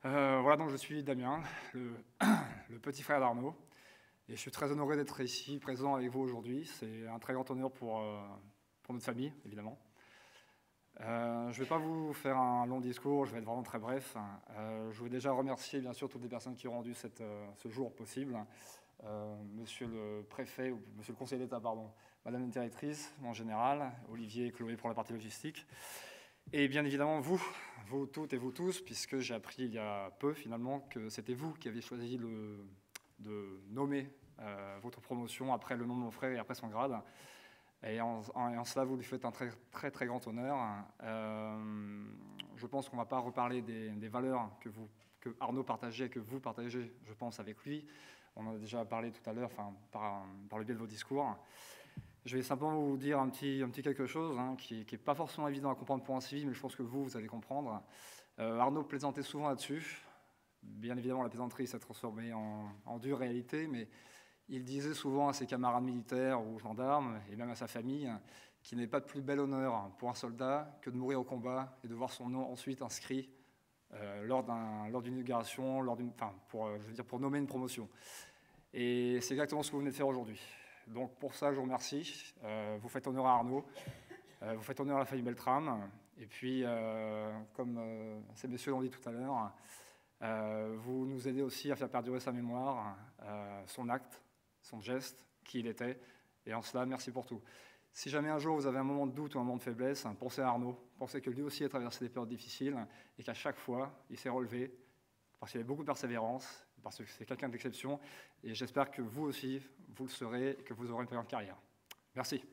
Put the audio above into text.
Voilà, donc je suis Damien, le petit frère d'Arnaud, et je suis très honoré d'être ici, présent avec vous aujourd'hui. C'est un très grand honneur pour notre famille, évidemment. Je ne vais pas vous faire un long discours, je vais être vraiment très bref. Je veux déjà remercier, bien sûr, toutes les personnes qui ont rendu ce jour possible. Monsieur le préfet, ou monsieur le conseiller d'État, pardon, madame la directrice, en général, Olivier et Chloé pour la partie logistique. Et bien évidemment, vous toutes et vous tous, puisque j'ai appris il y a peu finalement que c'était vous qui aviez choisi de nommer votre promotion après le nom de mon frère et après son grade. Et en cela, vous lui faites un très très très grand honneur. Je pense qu'on ne va pas reparler des valeurs que Arnaud partageait et que vous partagez, je pense, avec lui. On en a déjà parlé tout à l'heure, par le biais de vos discours. Je vais simplement vous dire un petit quelque chose qui n'est pas forcément évident à comprendre pour un civil, mais je pense que vous allez comprendre. Arnaud plaisantait souvent là-dessus. Bien évidemment, la plaisanterie s'est transformée en dure réalité, mais il disait souvent à ses camarades militaires ou gendarmes, et même à sa famille, qu'il n'est pas de plus bel honneur pour un soldat que de mourir au combat et de voir son nom ensuite inscrit lors d'une inauguration, pour nommer une promotion. Et c'est exactement ce que vous venez de faire aujourd'hui. Donc pour ça, je vous remercie. Vous faites honneur à Arnaud, vous faites honneur à la famille Beltrame, et puis, comme ces messieurs l'ont dit tout à l'heure, vous nous aidez aussi à faire perdurer sa mémoire, son acte, son geste, qui il était, et en cela, merci pour tout. Si jamais un jour vous avez un moment de doute ou un moment de faiblesse, pensez à Arnaud, pensez que lui aussi a traversé des périodes difficiles, et qu'à chaque fois, il s'est relevé, parce qu'il y avait beaucoup de persévérance, parce que c'est quelqu'un d'exception, et j'espère que vous aussi, vous le serez, et que vous aurez une très grande carrière. Merci.